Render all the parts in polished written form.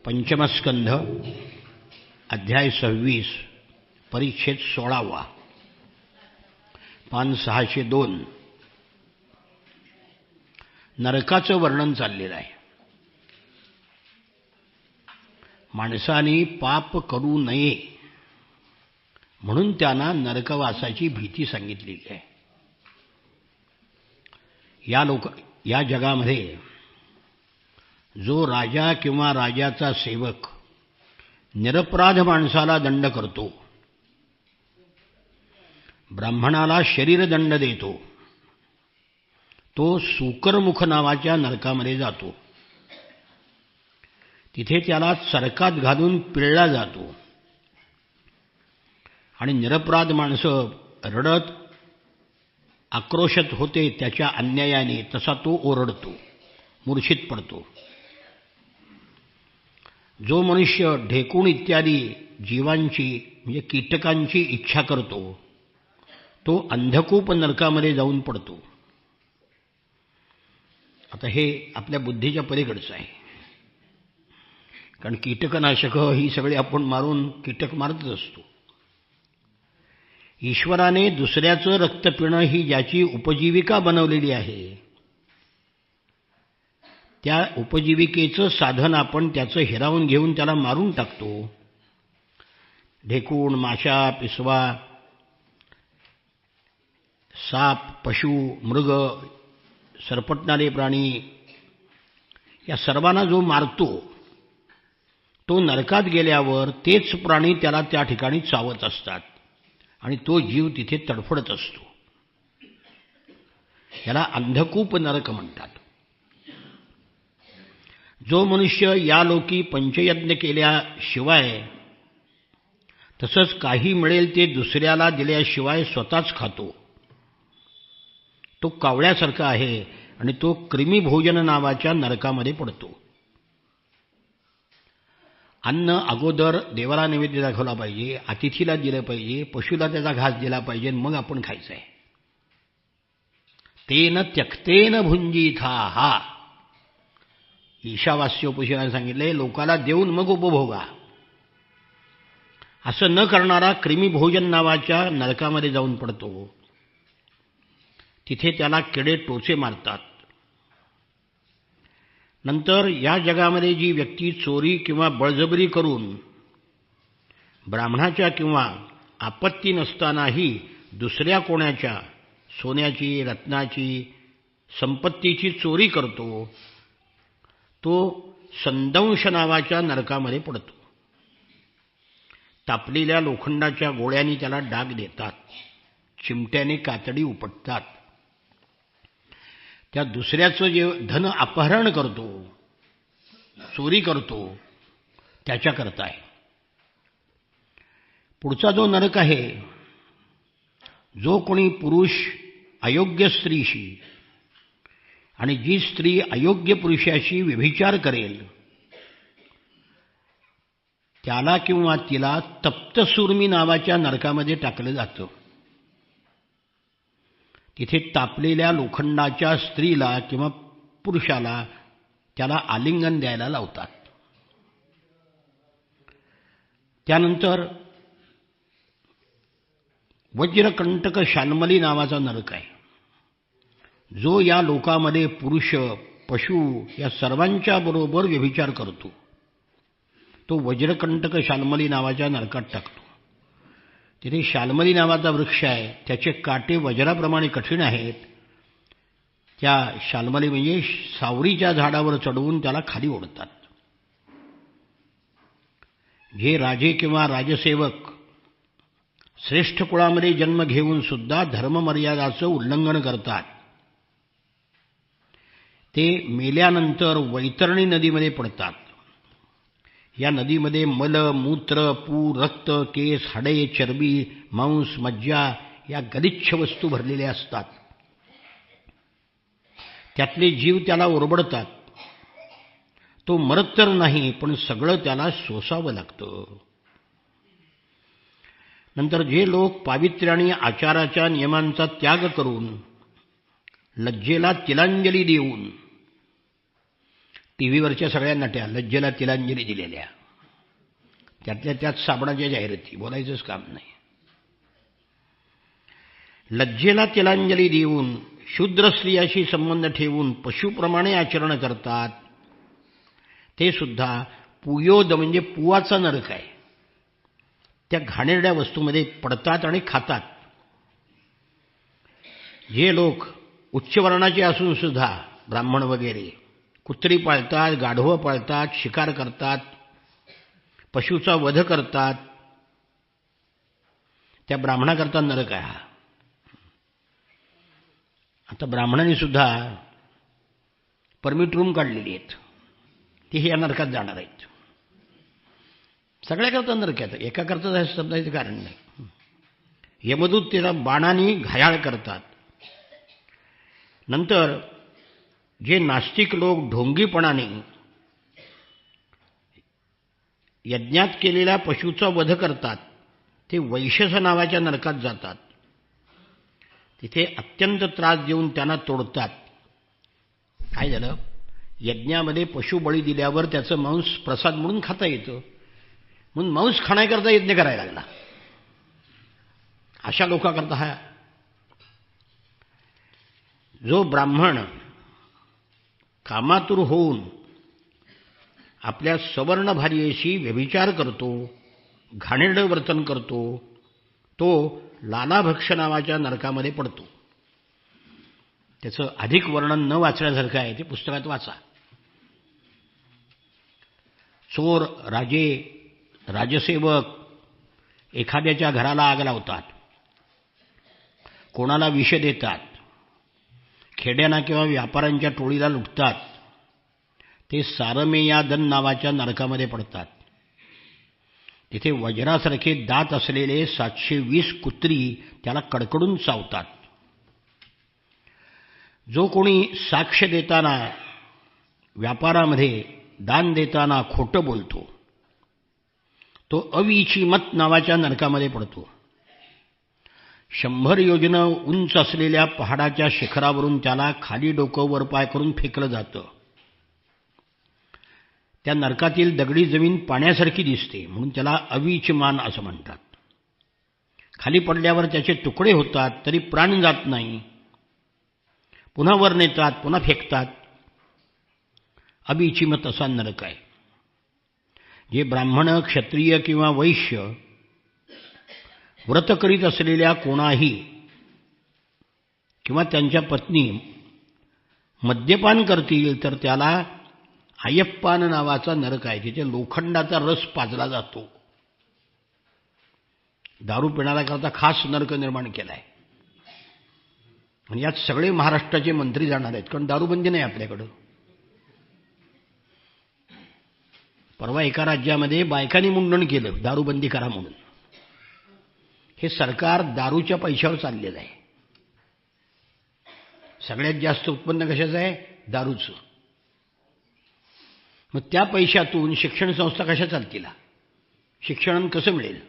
पंचमस्कंध अध्याय 26 परिच्छेद 16 पान 602 नरकाचं वर्णन चाललेलं आहे. माणसाने पाप करू नये म्हणून त्यांना नरकवासाची भीती सांगितलेली आहे. या जगामध्ये जो राजा किंवा राजाचा सेवक निरपराध माणसाला दंड करतो, ब्राह्मणाला शरीरदंड देतो, तो सूकरमुख नावाच्या नरकामध्ये जातो. तिथे त्याला चरकात घालून पिळला जातो आणि निरपराध माणसं रडत आक्रोशित होते त्याच्या अन्यायाने. तसा तो ओरडतो, मूर्छित पडतो. जो मनुष्य ढेकूण इत्यादी जीवांची म्हणजे कीटकांची इच्छा करतो तो अंधकूप नरकामध्ये जाऊन पडतो. आता हे आपल्या बुद्धीच्या पलीकडचं आहे, कारण कीटकनाशक ही सगळी आपण मारून कीटक मारतच असतो. ईश्वराने दुसऱ्याचं रक्त पिणं ही ज्याची उपजीविका बनवलेली आहे, त्या उपजीविकेचं साधन आपण त्याचं हिरावून घेऊन त्याला मारून टाकतो. ढेकूण, माशा, पिसवा, साप, पशु, मृग, सरपटणारे प्राणी या सर्वांना जो मारतो तो नरकात गेल्यावर तेच प्राणी त्याला त्या ठिकाणी चावत असतात आणि तो जीव तिथे तडफडत असतो. याला अंधकूप नरक म्हणतात. जो मनुष्य या लोकी पंचयज्ञ केल्याशिवाय तसंच काही मिळेल ते दुसऱ्याला दिल्याशिवाय स्वतःच खातो, तो कावळ्यासारखा आहे आणि तो कृमिभोजन नावाच्या नरकामध्ये पडतो. अन्न अगोदर देवाला नैवेद्य दाखवला पाहिजे, अतिथीला दिलं पाहिजे, पशुला त्याचा घास दिला पाहिजे, मग आपण खायचं आहे. तेन त्यक्तेन भुंजीथा हा ईशावास्योपनिषदाने सांगितले, लोकाला देऊन मग उपभोगा. असं न करणारा कृमिभोजन नावाच्या नरकामध्ये जाऊन पडतो. तिथे त्याला किडे टोचे मारतात. नंतर या जगामध्ये जी व्यक्ती चोरी किंवा बळजबरी करून ब्राह्मणाच्या किंवा आपत्ती नसतानाही दुसऱ्या कोणाच्या सोन्याची, रत्नाची, संपत्तीची चोरी करतो, तो संदंश नावाच्या नरकामध्ये पडतो. तापलेल्या लोखंडाच्या गोळ्यांनी त्याला डाग देतात, चिमट्याने कातडी उपटतात. त्या दुसऱ्याचं जे धन अपहरण करतो, चोरी करतो, त्याच्याकरता आहे. पुढचा जो नरक आहे, जो कोणी पुरुष अयोग्य स्त्रीशी आणि जी स्त्री अयोग्य पुरुषाशी व्यभिचार करेल त्याला किंवा तिला तप्तसूर्मी नावाच्या नरकामध्ये टाकलं जातं. तिथे तापलेल्या लोखंडाच्या स्त्रीला किंवा पुरुषाला त्याला आलिंगन द्यायला लावतात. त्यानंतर वज्रकंटक शाल्मली नावाचा नरक आहे. जो या लोकामध्ये पुरुष, पशु या सर्वांच्या बरोबर व्यभिचार करतो तो वज्रकंटक शाल्मली नावाच्या नरकात टाकतो. तिथे शाल्मली नावाचा वृक्ष आहे, त्याचे काटे वज्राप्रमाणे कठीण आहेत. त्या शाल्मली म्हणजे सावरीच्या झाडावर चढवून त्याला खाली ओढतात. जे राजे किंवा राजसेवक श्रेष्ठ कुळामध्ये जन्म घेऊन सुद्धा धर्ममर्यादाचं उल्लंघन करतात ते मेल्यानंतर वैतरणी नदीमध्ये पडतात. या नदीमध्ये मल, मूत्र, पू, रक्त, केस, हाडे, चरबी, मांस, मज्जा या गलिच्छ वस्तू भरलेल्या असतात. त्यातले जीव त्याला ओरबडतात. तो मरत तर नाही, पण सगळं त्याला सोसावं लागतं. नंतर जे लोक पावित्र्य आणि आचाराच्या नियमांचा त्याग करून लज्जेला तिलांजली देऊन टीव्हीवरच्या सगळ्या नट्या लज्जेला तिलांजली दिलेल्या, त्यातल्या त्यात साबणाच्या जाहिराती, बोलायचंच काम नाही. लज्जेला तिलांजली देऊन शूद्र स्त्रियाशी संबंध ठेवून पशुप्रमाणे आचरण करतात. ते सुद्धा पुयोद म्हणजे पुवाचा नरक आहे. त्या घाणेरड्या वस्तूमध्ये पडतात आणि खातात. जे लोक उच्चवर्णाचे असून सुद्धा, ब्राह्मण वगैरे, कुत्री पाळतात, गाढवं पाळतात, शिकार करतात, पशूचा वध करतात, त्या ब्राह्मणाकरता नरक आहे हा. आता ब्राह्मणांनी सुद्धा परमिट रूम काढलेली आहेत, तेही या नरकात जाणार आहेत. सगळ्याकरता नरक आहे. एकाकरता समजायचं कारण नाही. यमदूत त्याला बाणाने घायाळ करतात. नंतर जे नास्तिक लोक ढोंगीपणाने यज्ञात केलेल्या पशूचा वध करतात, ते वैशस नावाच्या नरकात जातात. तिथे अत्यंत त्रास देऊन त्यांना तोडतात. काय झालं, यज्ञामध्ये पशु बळी दिल्यावर त्याचं मांस प्रसाद म्हणून खाता येतं, म्हणून मांस खाण्याकरता यज्ञ करायला लागला. अशा लोकांकरता हा जो ब्राह्मण कामातुर होऊन आपल्या सवर्ण भार्येशी व्यभिचार करतो, घाणेरडं वर्तन करतो, तो लालाभक्ष नावाच्या नरकामध्ये पडतो. त्याचं अधिक वर्णन न वाचण्यासारखं आहे, ते पुस्तकात वाचा. चोर, राजे, राजसेवक एखाद्याच्या घराला आग लावतात, कोणाला विष देतात, खेड्यांना किंवा व्यापाऱ्यांच्या टोळीला लुटतात, ते सारमेयादन नावाच्या नरकामध्ये पडतात. तिथे वज्रासारखे दात असलेले 720 कुत्री त्याला कडकडून चावतात. जो कोणी साक्ष देताना, व्यापारामध्ये दान देताना खोटं बोलतो, तो अविचीमत नावाच्या नरकामध्ये पडतो. 100 योजनं उंच असलेल्या पहाडाच्या शिखरावरून त्याला खाली डोकं वर पाय करून फेकलं जातं. त्या नरकातील दगडी जमीन पाण्यासारखी दिसते, म्हणून त्याला अविचमान असं म्हणतात. खाली पडल्यावर त्याचे तुकडे होतात, तरी प्राण जात नाही. पुन्हा वर नेतात, पुन्हा फेकतात. अविचीमत असा नरक आहे. जे ब्राह्मण, क्षत्रिय किंवा वैश्य व्रत करीत असलेल्या कोणाही किंवा त्यांच्या पत्नी मद्यपान करतील तर त्याला अय्यप्पान नावाचा नरक आहे. तिथे लोखंडाचा रस पाजला जातो. दारू पिणाऱ्याकरता खास नरक निर्माण केला आहे. आणि यात सगळे महाराष्ट्राचे मंत्री जाणार आहेत, कारण दारूबंदी नाही आपल्याकडं. परवा एका राज्यामध्ये बायकांनी मुंडन केलं, दारूबंदी करा म्हणून. हे सरकार दारूच्या पैशावर चाललेलं आहे. सगळ्यात जास्त उत्पन्न कशाचं आहे? दारूचं. मग त्या पैशातून शिक्षण संस्था कशा चालतील? शिक्षण कसं मिळेल?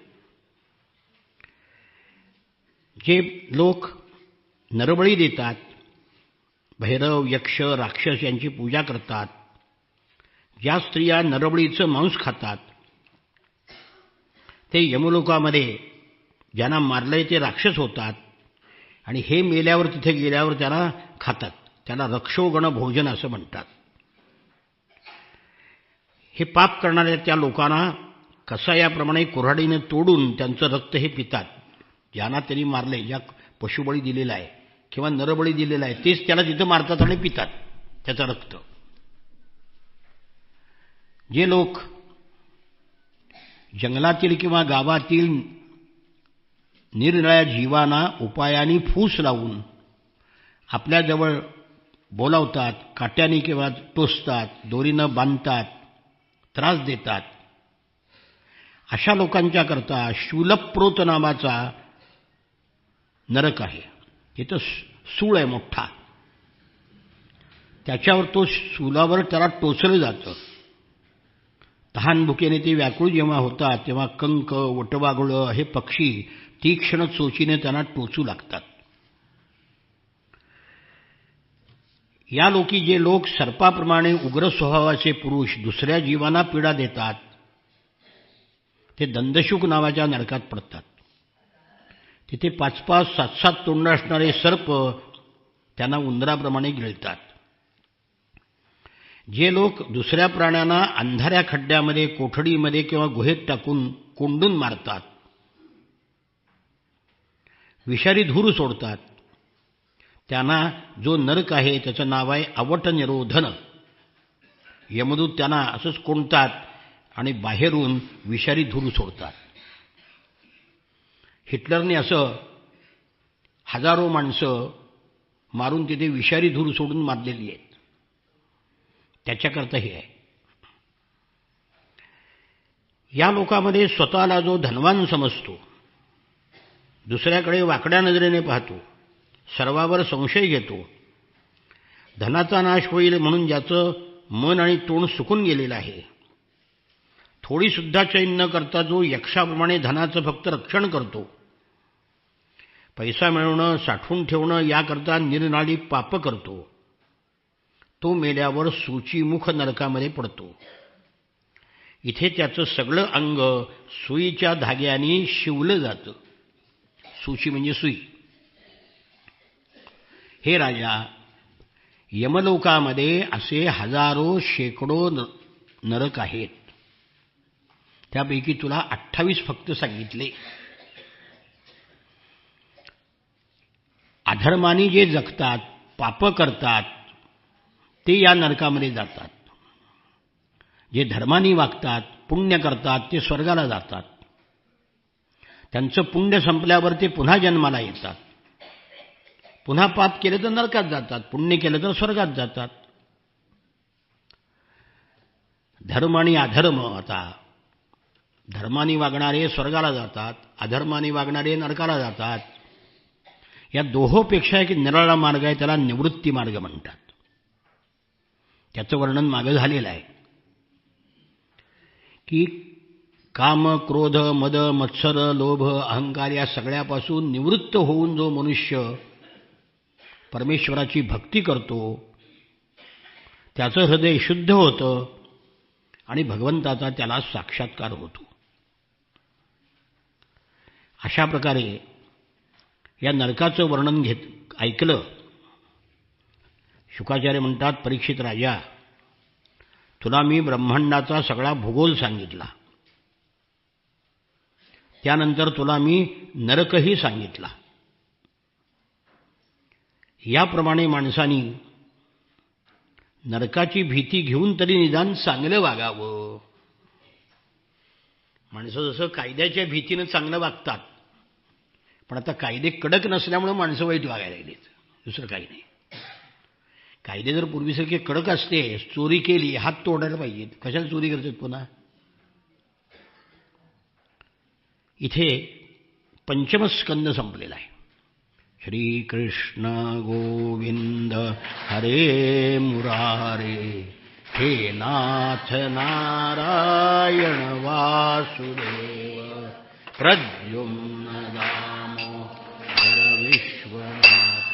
जे लोक नरबळी देतात, भैरव, यक्ष, राक्षस यांची पूजा करतात, ज्या स्त्रिया नरबळीचं मांस खातात, ते यमलोकामध्ये ज्यांना मारलंय ते राक्षस होतात. आणि हे मेल्यावर तिथे गेल्यावर त्याला खातात. त्याला रक्षोगण भोजन असं म्हणतात. हे पाप करणाऱ्या त्या लोकांना कसायाप्रमाणे कुऱ्हाडीने तोडून त्यांचं रक्त हे पितात. ज्यांना त्यांनी मारले, ज्या पशुबळी दिलेला आहे किंवा नरबळी दिलेला आहे, तेच त्याला तिथं मारतात आणि पितात त्याचं रक्त. जे लोक जंगलातील किंवा गावातील निरनिराळ्या जीवांना उपायाने फूस लावून आपल्याजवळ बोलावतात, काट्याने किंवा टोचतात, दोरीनं बांधतात, त्रास देतात, अशा लोकांच्या करता शूलप्रोत नावाचा नरक आहे. तिथं सूळ आहे मोठा, त्याच्यावर तो शूलावर त्याला टोचलं जातं. तहानभुकेने ते व्याकुळ जेव्हा होतात तेव्हा कंक, वटवाघुळं हे पक्षी तीक्ष्ण चोचीने त्यांना टोचू लागतात. या लोकी जे लोक सर्पाप्रमाणे उग्र स्वभावाचे पुरुष दुसऱ्या जीवांना पीडा देतात ते दंदशुक नावाच्या नरकात पडतात. तिथे 5-5, 7-7 तोंड असणारे सर्प त्यांना उंदराप्रमाणे गिळतात. जे लोक दुसऱ्या प्राण्यांना अंधाऱ्या खड्ड्यामध्ये, कोठडीमध्ये किंवा गुहेत टाकून कोंडून मारतात, विषारी धूर सोडतात, त्यांना जो नरक आहे त्याचं नाव आहे अवट निरोधन. यमदूत त्यांना असंच कोंडतात आणि बाहेरून विषारी धूर सोडतात. हिटलरने असं हजारो माणसं मारून तिथे विषारी धूर सोडून मारलेली आहेत. त्याच्याकरता हे आहे. या लोकांमध्ये स्वतःला जो धनवान समजतो, दुसऱ्याकडे वाकड्या नजरेने पाहतो, सर्वावर संशय घेतो, धनाचा नाश होईल म्हणून ज्याचं मन आणि तोंड सुकून गेलेलं आहे, थोडी सुद्धा चैन न करता जो यक्षाप्रमाणे धनाचं फक्त रक्षण करतो, पैसा मिळवणं, साठवून ठेवणं याकरता निरनाडी पाप करतो, तो मेल्यावर सूचीमुख नरकामध्ये पडतो. इथे त्याचं सगळं अंग सुईच्या धाग्याने शिवलं जातं. सूची म्हणजे सुई. हे राजा, यमलोकामध्ये असे हजारो शेकडो नरक आहेत. त्यापैकी तुला 28 फक्त सांगितले. अधर्मानी जे जगतात, पाप करतात, ते या नरकामध्ये जातात. जे धर्मानी वागतात, पुण्य करतात, ते स्वर्गाला जातात. त्यांचं पुण्य संपल्यावर ते पुन्हा जन्माला येतात. पुन्हा पाप केलं तर नरकात जातात, पुण्य केलं तर स्वर्गात जातात. धर्म आणि अधर्म. आता धर्मानी वागणारे स्वर्गाला जातात, अधर्मानी वागणारे नरकाला जातात. या दोहोपेक्षा एक निराळा मार्ग आहे, त्याला निवृत्ती मार्ग म्हणतात. त्याचं वर्णन मागं झालेलं आहे की काम, क्रोध, मद, मत्सर, लोभ, अहंकार या सगळ्यापासून निवृत्त होऊन जो मनुष्य परमेश्वराची भक्ती करतो, त्याचं हृदय शुद्ध होतं आणि भगवंताचा त्याला साक्षात्कार होतो. अशा प्रकारे या नरकाचं वर्णन ऐकलं. शुकाचार्य म्हणतात, परीक्षित राजा, तुला मी ब्रह्मांडाचा सगळा भूगोल सांगितला, त्यानंतर तुला मी नरकही सांगितला. याप्रमाणे माणसानी नरकाची भीती घेऊन तरी निदान चांगलं वागावं. माणसं जसं कायद्याच्या भीतीनं चांगलं वागतात, पण आता कायदे कडक नसल्यामुळे माणसं वाईट वागायला लागलीत, दुसरं काही नाही. कायदे जर पूर्वीसारखे कडक असते, चोरी केली हात तोडायला पाहिजेत, कशाला चोरी करतात पुन्हा. इथे पंचमस्कंद संपलेला आहे. श्रीकृष्ण गोविंद हरे मुरारे, हे नाथ नारायण वासुदेव, प्रद्युम्न दामोदर विश्वनाथ,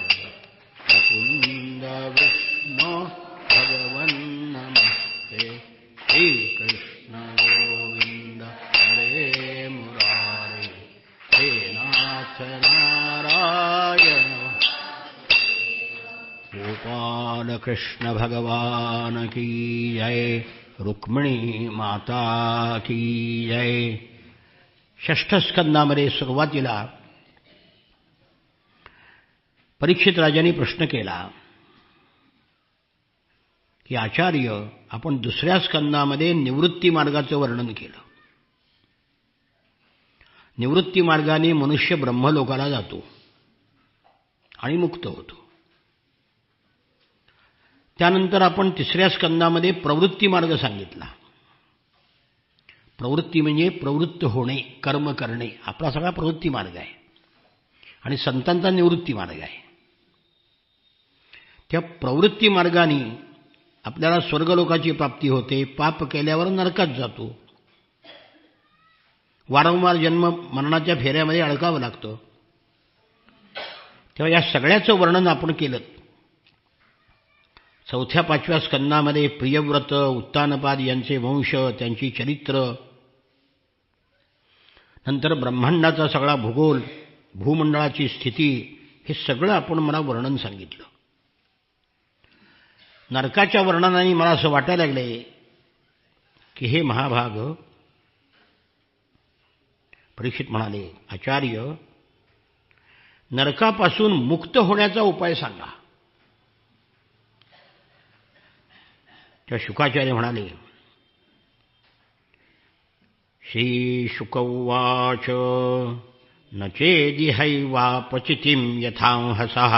मुकुंद विष्णु भगवन् नमस्ते. श्रीकृष्ण गोविंद हरे मुरारे, हे नाथ नारायण. गोपाल कृष्ण भगवान की जय, रुक्मिणी माता की जय. षष्ठ स्कंदामध्ये सुरुवातीला परीक्षित राजांनी प्रश्न केला की आचार्य, आपण दुसऱ्या स्कंदामध्ये निवृत्ती मार्गाचं वर्णन केलं. निवृत्ती मार्गाने मनुष्य ब्रह्मलोकाला जातो आणि मुक्त होतो. त्यानंतर आपण तिसऱ्या स्कंदामध्ये प्रवृत्ती मार्ग सांगितला. प्रवृत्ती म्हणजे प्रवृत्त होणे, कर्म करणे. आपला सगळा प्रवृत्ती मार्ग आहे आणि संतांचा निवृत्ती मार्ग आहे. त्या प्रवृत्ती मार्गाने आपल्याला स्वर्गलोकाची प्राप्ती होते, पाप केल्यावर नरकात जातो, वारंवार जन्म मरणाच्या फेऱ्यामध्ये अडकावं लागतं. तेव्हा या सगळ्याचं वर्णन आपण केलं. 4थ्या 5व्या स्कंदामध्ये प्रियव्रत, उत्तानपाद यांचे वंश, त्यांची चरित्र, नंतर ब्रह्मांडाचा सगळा भूगोल, भूमंडळाची स्थिती, हे सगळं आपण मला वर्णन सांगितलं. नरकाच्या वर्णनाने मला असं वाटायला लागले की हे महाभाग, परीक्षित म्हणाले, आचार्य, नरकापासून मुक्त होण्याचा उपाय सांगा. त्या शुकाचार्य म्हणाले, श्रीशुक उवाच न चेदिहैवापचितिं यथांहसः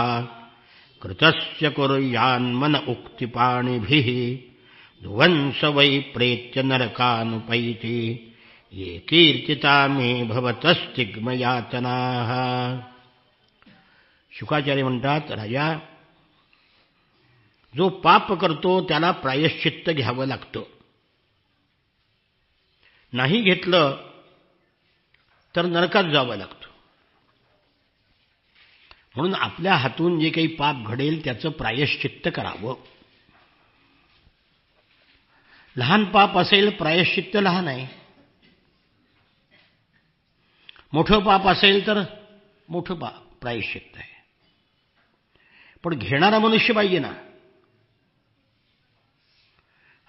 कृतस्य कुर्यान्मन उक्तिपाणिभिः ध्रुवंस वै प्रेत्य नरकानुपैति ये कीर्तिता मे भवतस्तिग्मयातनाः. शुकाचार्य म्हणतात, राजा, जो पाप करतो त्याला प्रायश्चित्त घ्यावं लागतं. नाही घेतलं तर नरकात जावं लागतं. म्हणून आपल्या हातून जे काही पाप घडेल त्याचं प्रायश्चित्त करावं. लहान पाप असेल प्रायश्चित्त लहान आहे, मोठं पाप असेल तर मोठं प्रायश्चित्त आहे. पण घेणारा मनुष्य पाहिजे ना.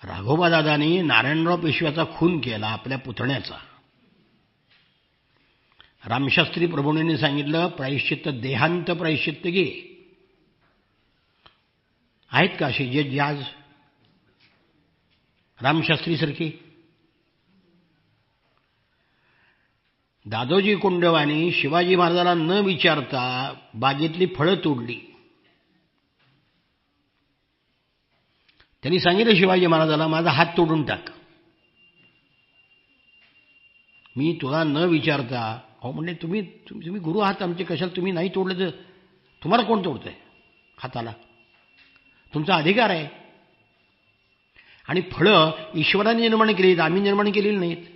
राघोबा दादांनी नारायणराव पेशव्याचा खून केला, आपल्या पुतण्याचा. रामशास्त्री प्रभूंनी सांगितलं, प्रायश्चित्त देहांत प्रायश्चित्त घे. आहेत का अशी जे आज रामशास्त्री सारखी? दादोजी कोंडवानी शिवाजी महाराजाला न विचारता बागेतली फळं तोडली. त्यांनी सांगितलं शिवाजी महाराजाला, माझा हात तोडून टाक. मी तुला न विचारता, अहो म्हणले, तुम्ही गुरु आहात आमचे, कशाला तुम्ही नाही तोडलं तर तुम्हाला कोण तोडतंय हाताला? तुमचा अधिकार आहे. आणि फळं ईश्वराने निर्माण केलीत, आम्ही निर्माण केलेली नाहीत.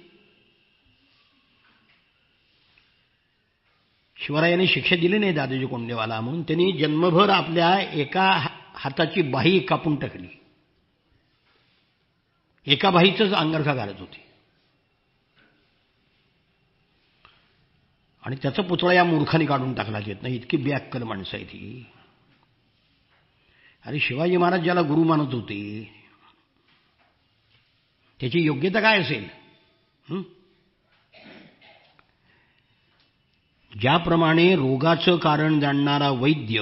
शिवरायाने शिक्षा दिली नाही दादोजी कोंडदेवाला, म्हणून त्यांनी जन्मभर आपल्या एका हाताची बाही कापून टाकली. एका बाहीचंच अंगरखा घालत होती. आणि त्याचा पुतळा या मूर्खाने काढून टाकला येत नाही. इतकी बेअक्कल माणसं आहे ती. अरे शिवाजी महाराज ज्याला गुरु मानत होते त्याची योग्यता काय असेल? ज्याप्रमाणे रोगाचं कारण जाणणारा वैद्य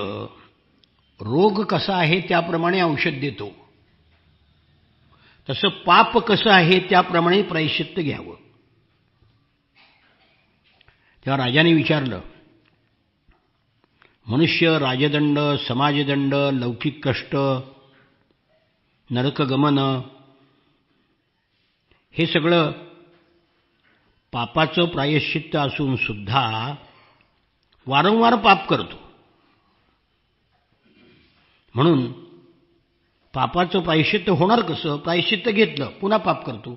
रोग कसा आहे त्याप्रमाणे औषध देतो, तसं पाप कसं आहे त्याप्रमाणे प्रायश्चित्त घ्यावं. तेव्हा राजाने विचारलं, मनुष्य राजदंड, समाजदंड, लौकिक कष्ट, नरकगमन, हे सगळं पापाचं प्रायश्चित्त असून सुद्धा वारंवार पाप करतो. म्हणून पापाचं प्रायश्चित्त होणार कसं? प्रायश्चित्त घेतलं, पुन्हा पाप करतो,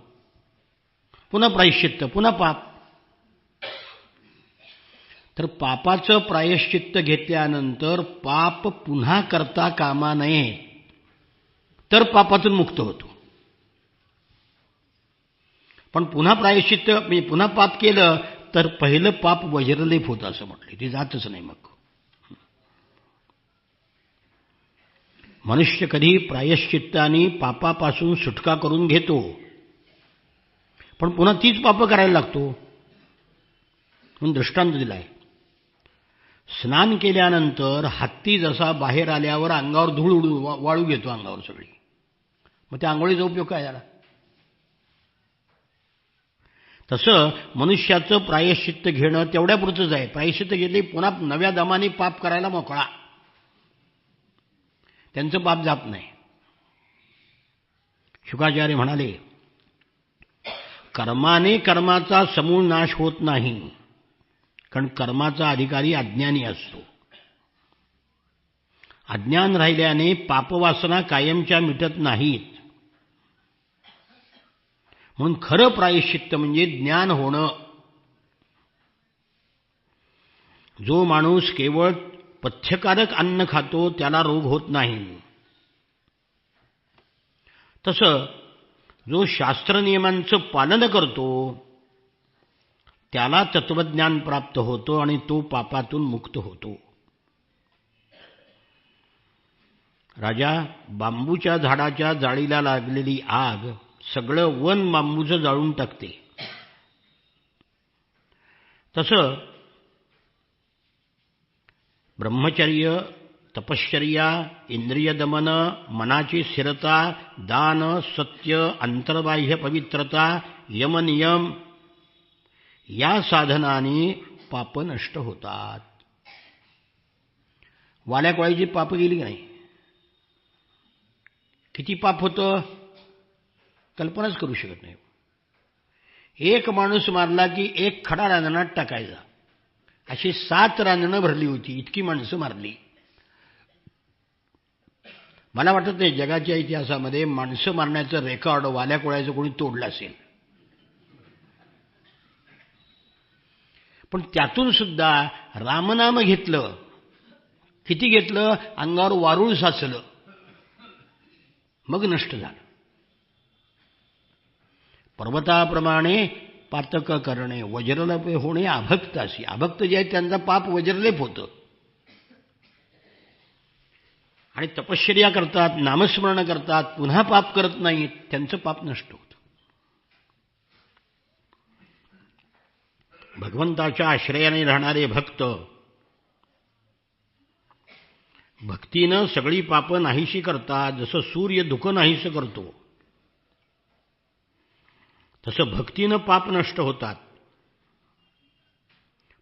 पुन्हा प्रायश्चित्त, पुन्हा पाप. तर पापाचं प्रायश्चित्त घेतल्यानंतर पाप पुन्हा करता कामा नये, तर पापातून मुक्त होतो. पण पुन्हा प्रायश्चित्त म्हणजे पुन्हा पाप केलं तर पहिलं पाप वज्रलेप होतं असं म्हटलं, ते जातच नाही. मग मनुष्य कधी प्रायश्चित्ताने पापापासून सुटका करून घेतो, पण पुन्हा तीच पापं करायला लागतो. म्हणून दृष्टांत दिलाय. स्नान केल्यानंतर हत्ती जसा बाहेर आल्यावर अंगावर धूळ वाळू घेतो अंगावर सगळी, मग त्या आंघोळीचा उपयोग काय झाला? तसं मनुष्याचं प्रायश्चित्त घेणं तेवढ्यापुरतंच आहे. प्रायश्चित्त घेतले पुन्हा नव्या दमाने पाप करायला मोकळा, त्यांचं पाप जात नाही. शुकाचार्य म्हणाले, कर्माने कर्माचा समूळ नाश होत नाही, कारण कर्माचा अधिकारी अज्ञानी असतो. अज्ञान राहिल्याने पापवासना कायमच्या मिटत नाहीत. म्हणून खरं प्रायश्चित्त म्हणजे ज्ञान होणं. जो माणूस केवळ पथ्यकारक अन्न खातो त्याला रोग होत नाही, तसं जो शास्त्रनियमांचं पालन करतो त्याला तत्वज्ञान प्राप्त होतं आणि तो पापातून मुक्त होतो. राजा, बांबूच्या झाडाच्या जाळीला लागलेली आग सगळं वन बांबूचं जाळून टाकते. तसं ब्रह्मचर्य, तपश्चर्या, इंद्रिय दमन, मनाची स्थिरता, दान, सत्य, अंतर्बाह्य पवित्रता, यमनियम या साधनांनी पाप नष्ट होतात. वाल्याकोळ्याची पाप गेली की नाही? किती पाप होतं कल्पनाच करू शकत नाही. एक माणूस मारला की एक खडा रांजणात टाकायचा, अशी 7 रांजणं भरली होती, इतकी माणसं मारली. मला वाटत नाही जगाच्या इतिहासामध्ये माणसं मारण्याचं रेकॉर्ड वाल्याकोळ्याचं कोणी तोडलं असेल. पण त्यातून सुद्धा रामनाम घेतलं. किती घेतलं? अंगावर वारूळ साचलं, मग नष्ट झालं. पर्वताप्रमाणे पातक करणे, वज्रलेप होणे अभक्तासी. अभक्त जे आहेत त्यांचा पाप वज्रलेप होतं. आणि तपश्चर्या करतात, नामस्मरण करतात, पुन्हा पाप करत नाहीत, त्यांचं पाप नष्ट होतं. भगवंताच्या आश्रयाने राहणारे भक्त भक्तीनं सगळी पापं नाहीशी करतात. जसं सूर्य धुकं नाहीसं करतो तसं भक्तीनं पाप नष्ट होतात.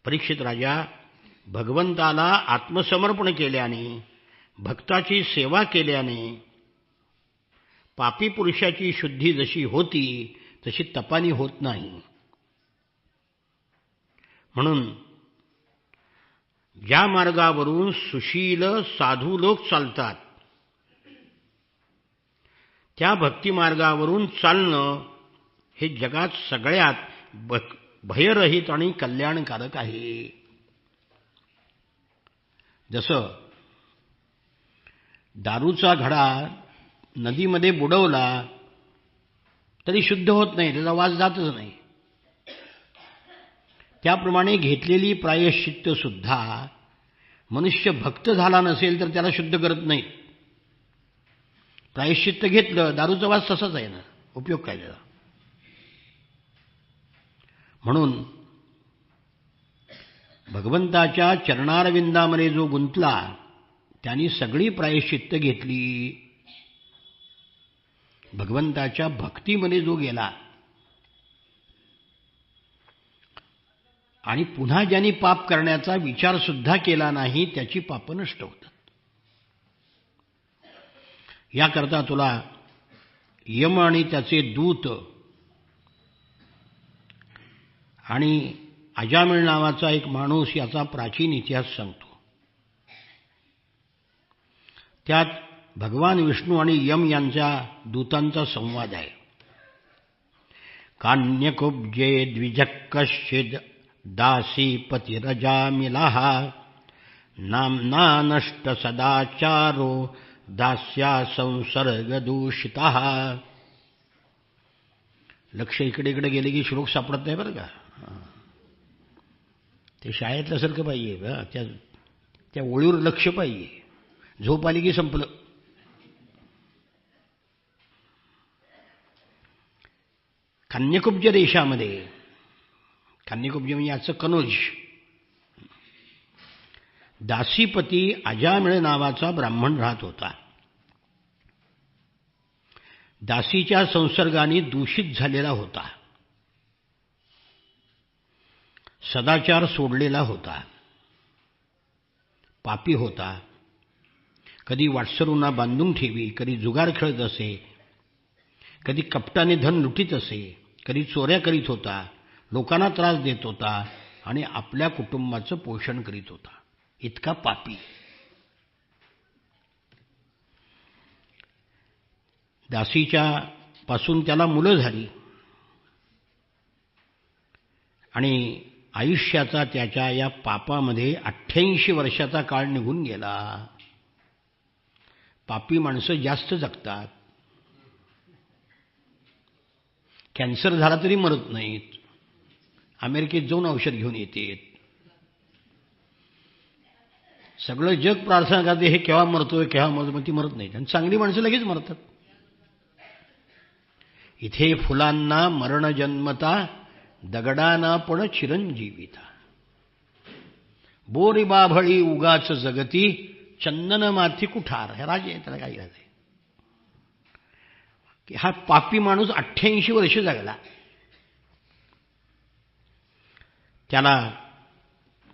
परीक्षित राजा, भगवंताला आत्मसमर्पण केल्याने, भक्ताची सेवा केल्याने पापी पुरुषाची शुद्धी जशी होती तशी तपानी होत नाही. म्हणून ज्या मार्गावरून सुशील साधू लोक चालतात त्या भक्ती मार्गावरून चालणं हे जगात सगळ्यात भयरहित आणि कल्याणकारक आहे. जसं दारूचा घडा नदीमध्ये बुडवला तरी शुद्ध होत नाही, त्याचा वास जातच नाही. त्याप्रमाणे घेतलेली प्रायश्चित्त सुद्धा मनुष्य भक्त झाला नसेल तर त्याला शुद्ध करत नाही. प्रायश्चित्त घेतलं, दारूचा वास तसाच आहे ना, उपयोग काय त्याचा? म्हणून भगवंताच्या चरणारविंदामध्ये जो गुंतला त्यांनी सगळी प्रायश्चित्त घेतली. भगवंताच्या भक्तीमध्ये जो गेला आणि पुन्हा ज्यांनी पाप करण्याचा विचार सुद्धा केला नाही त्याची पाप नष्ट होतात. याकरता तुला यम आणि त्याचे दूत आणि अजामिळ नावाचा एक माणूस याचा प्राचीन इतिहास सांगतो. त्यात भगवान विष्णू आणि यम यांच्या दूतांचा संवाद आहे. कान्यकुब्जे द्विजकश्चिद दासीपतिरजामिलः नाम्ना नष्ट सदाचारो दास्या संसर्गदूषितः. लक्ष इकडे इकडे गेले की श्लोक सापडत नाही बरं का. ते शाळेतल्यासारखं पाहिजे, त्या ओळीवर लक्ष पाहिजे. झोप आली की संपलं. कन्यकुब्ज देशामध्ये, कन्यकुब्ज म्हणजे याचं कनोज, दासीपती अजामिळ नावाचा ब्राह्मण राहत होता. दासीच्या संसर्गाने दूषित झालेला होता, सदाचार सोडलेला होता, पापी होता. कधी वाटसरूंना बांधून ठेवी, कधी जुगार खेळत असे, कधी कपटाने धन लुटीत असे, कधी चोऱ्या करीत होता, लोकांना त्रास देत होता आणि आपल्या कुटुंबाचं पोषण करीत होता. इतका पापी. दासीच्या पासून त्याला मुलं झाली आणि आयुष्याचा त्याच्या या पापामध्ये 88 वर्षाचा काळ निघून गेला. पापी माणसं जास्त जगतात. कॅन्सर झाला तरी मरत नाहीत. अमेरिकेत जाऊन औषध घेऊन येतात. सगळं जग प्रार्थना करते हे केव्हा मरतोय केव्हा मरतो, पण ती मरत नाही. आणि चांगली माणसं लगेच मरतात. इथे फुलांना मरण जन्मता, दगडांना पण चिरंजीविता. बोरी बाभळी उगाच जगती, चंदन माथी कुठार. हे राजे आहे, त्याला काही राहते. हा पापी माणूस 88 वर्ष जगला. त्याला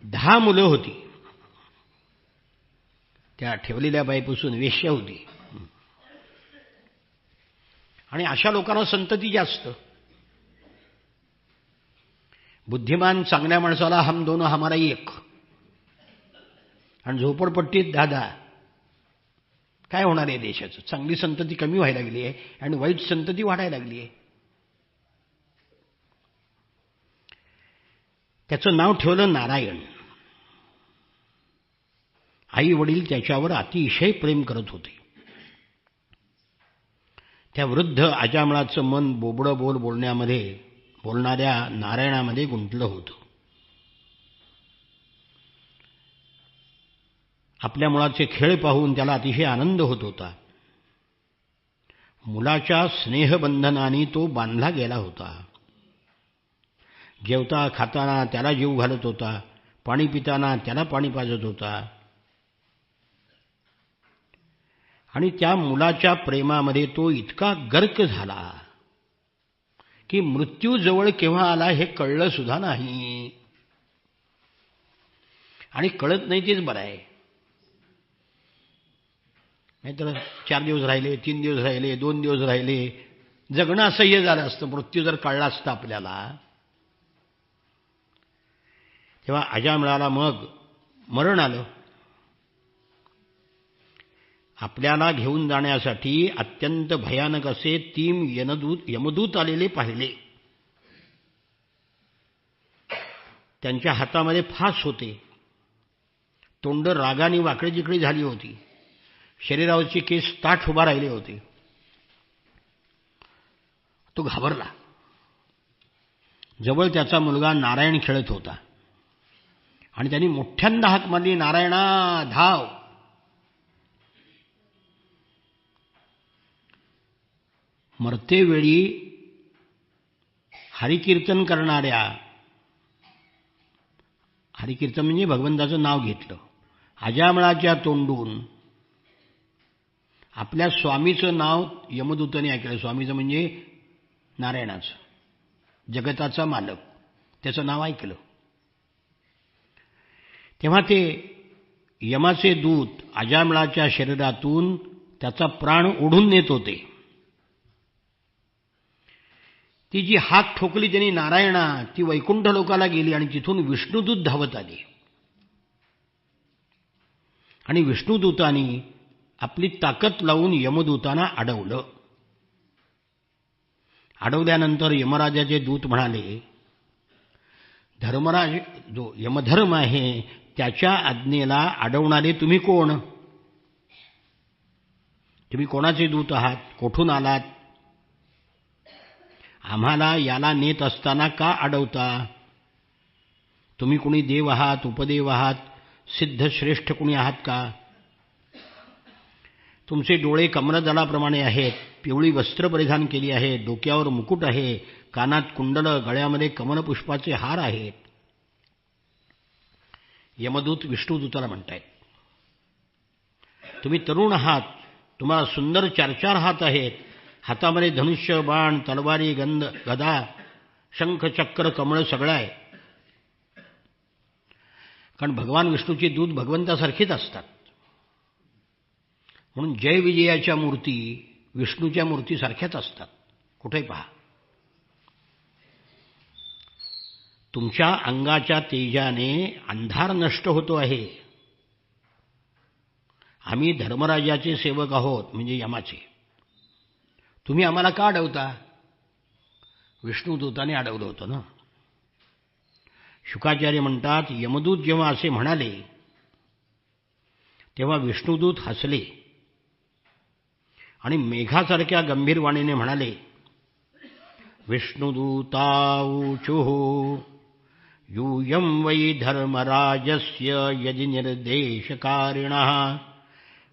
10 मुलं होती. त्या ठेवलेल्या बाईपासून वेश्या होती. आणि अशा लोकांना संतती जास्त. बुद्धिमान चांगल्या माणसाला हम दोन हमारा एक. आणि झोपडपट्टीत 10-10. काय होणार आहे देशाचं? चांगली संतती कमी व्हायला लागली आहे आणि वाईट संतती वाढायला लागली आहे. त्याचं नाव ठेवलं नारायण. आई वडील त्याच्यावर अतिशय प्रेम करत होते. त्या वृद्ध अजामळाचं मन बोबडं बोलणाऱ्या नारायणामध्ये गुंतलं होतं. आपल्या मुलाचे खेळ पाहून त्याला अतिशय आनंद होत होता. मुलाच्या स्नेहबंधनाने तो बांधला गेला होता. जेवता खाताना त्याला जीव घालत होता, पाणी पिताना त्याला पाणी पाजत होता. आणि त्या मुलाच्या प्रेमामध्ये तो इतका गर्क झाला की मृत्यू जवळ केव्हा आला हे कळलं सुद्धा नाही. आणि कळत नाही तेच बरं आहे. नाहीतर 4 दिवस राहिले, 3 दिवस राहिले, 2 दिवस राहिले, जगणं असह्य झालं असतं. मृत्यू जर कळला असता आपल्याला. तेव्हा अजामिळाला मग मरण आलं. आपल्याला घेऊन जाण्यासाठी अत्यंत भयानक असे 3 यमदूत आलेले पाहिले. त्यांच्या हातामध्ये फास होते. तोंड रागाने वाकडी जिकडी झाली होती. शरीरावरचे केस ताठ उभा राहिले होते. तो घाबरला. जवळ त्याचा मुलगा नारायण खेळत होता आणि त्यांनी मोठ्यांदा हाक मारली, नारायणा धाव. मरतेवेळी हरिकीर्तन करणाऱ्या, हरिकीर्तन म्हणजे भगवंताचं नाव घेतलं, अजामळाच्या तोंडून आपल्या स्वामीचं नाव यमदूताने ऐकलं. स्वामीचं म्हणजे नारायणाचं, जगताचा मालक, त्याचं नाव ऐकलं. तेव्हा ते यमाचे दूत अजामळाच्या शरीरातून त्याचा प्राण ओढून नेत होते. ती जी हाक ठोकली त्यांनी नारायणा, ती वैकुंठ लोकाला गेली आणि तिथून विष्णुदूत धावत आली. आणि विष्णुदूतानी आपली ताकद लावून यमदूतांना अडवलं. अडवल्यानंतर यमराजाचे दूत म्हणाले, धर्मराज जो यमधर्म आहे त्याच्या आज्ञेला अडवणारे तुम्ही कोण? तुम्ही कोणाचे दूत आहात? कोठून आलात? आम्हाला याला नेत असताना का अडवता? तुम्ही कुणी देव आहात, उपदेव आहात, सिद्ध श्रेष्ठ कुणी आहात का? तुमचे डोळे कमरदलाप्रमाणे आहेत, पिवळी वस्त्र परिधान केली आहे, डोक्यावर मुकुट आहे, कानात कुंडल, गळ्यामध्ये कमलपुष्पाचे हार आहेत. यमदूत विष्णुदूताला म्हणतायत, तुम्ही तरुण आहात, तुम्हाला सुंदर 4-4 हात आहेत, हातामध्ये धनुष्य, बाण, तलवारी, गदा, शंख, चक्र, कमळ सगळं आहे. कारण भगवान विष्णूची दूत भगवंतासारखीच असतात. म्हणून जय विजयाच्या मूर्ती विष्णूच्या मूर्तीसारख्याच असतात, कुठेही पहा. तुमच्या अंगाच्या तेजाने अंधार नष्ट होतो आहे. आम्ही धर्मराजाचे सेवक आहोत, म्हणजे यमाचे. तुम्ही आम्हाला का अडवता? विष्णुदूताने अडवलं होतं ना. शुकाचार्य म्हणतात, यमदूत जेव्हा असे म्हणाले तेव्हा विष्णुदूत हसले आणि मेघासारख्या गंभीर वाणीने म्हणाले, विष्णुदूताऊचुः यूयं वै धर्मराजस्य यदि निर्देशकारिणः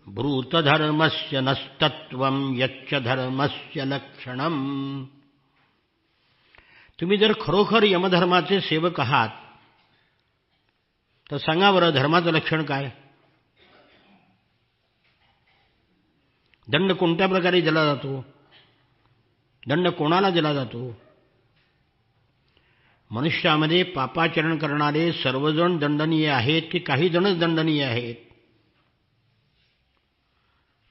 ब्रूतधर्मस्य नस्तत्वं यच्च धर्मस्य लक्षणम्. तुम्ही जर खरोखर यमधर्माचे सेवक आहात तर सांगा बरं, धर्माचं लक्षण काय? दंड कोणत्या प्रकारे दिला जातो? दंड कोणाला दिला जातो? मनुष्यामध्ये पापाचरण करणारे सर्वजण दंडनीय आहेत की काही जणच दंडनीय आहेत?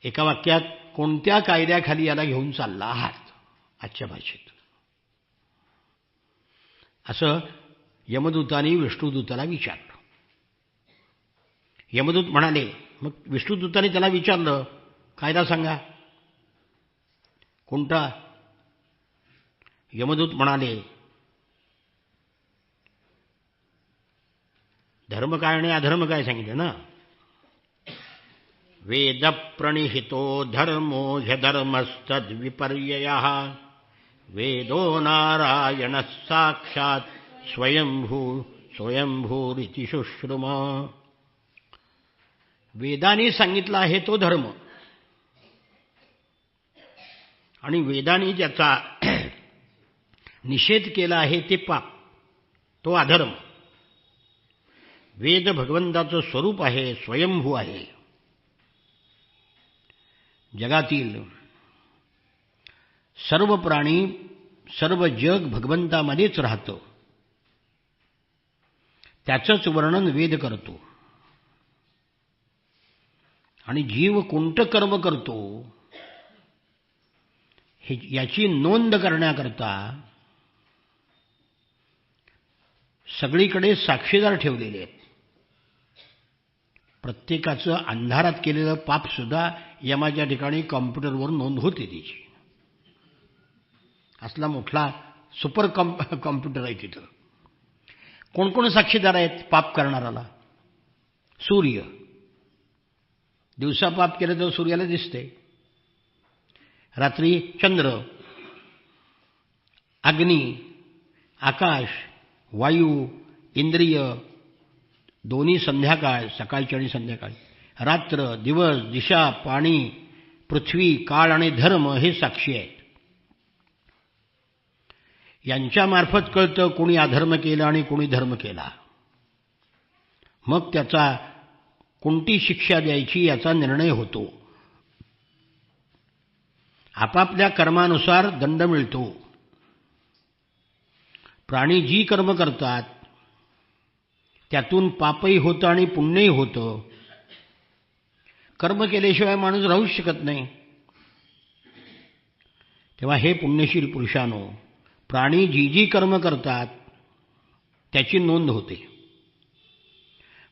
एका वाक्यात कोणत्या कायद्याखाली याला घेऊन चालला आहात आजच्या भाषेत? असं यमदूतांनी विष्णुदूताला विचारलं. यमदूत म्हणाले, मग विष्णुदूतांनी त्याला विचारलं, कायदा सांगा कोणता? यमदूत म्हणाले, धर्म काय आणि अधर्म काय सांगितलं ना. वेद प्रणिहितो धर्मो ह्यधर्मस्तद्विपर्ययः वेदो नारायणः साक्षात् स्वयंभूरिति शुश्रुम. वेदांनी सांगितला आहे तो धर्म आणि वेदांनी ज्याचा निषेध केला आहे ते पाप, तो अधर्म. वेद भगवंताचं स्वरूप आहे, स्वयंभू आहे. जगातील सर्व प्राणी, सर्व जग भगवंतामध्येच राहतं. त्याचंच वर्णन वेद करतो. आणि जीव कोणतं कर्म करतो याची नोंद करण्याकरता सगळीकडे साक्षीदार ठेवलेले आहेत. प्रत्येकाचं अंधारात केलेलं पाप सुद्धा यमाच्या ठिकाणी कॉम्प्युटरवर नोंद होते त्याची. असला मोठा सुपर कॉम्प्युटर आहे तिथं. कोण कोण साक्षीदार आहेत पाप करणाराला? सूर्य. दिवसा पाप केलं तर सूर्याला दिसते. रात्री चंद्र, अग्नी, आकाश, वायू, इंद्रिय, दोन्ही संध्याकाळ, सकाळची आणि संध्याकाळी, रात्र, दिवस, दिशा, पाणी, पृथ्वी, काळ आणि धर्म हे साक्षी आहेत. यांच्यामार्फत कळतं कोणी अधर्म केला आणि कोणी धर्म केला. मग त्याचा कोणती शिक्षा द्यायची याचा निर्णय होतो. आपापल्या कर्मानुसार दंड मिळतो. प्राणी जी कर्म करतात त्यातून पापही होतं आणि पुण्यही होतं. कर्म केल्याशिवाय माणूस राहूच शकत नाही. तेव्हा हे पुण्यशील पुरुषांनो, प्राणी जी जी कर्म करतात त्याची नोंद होते.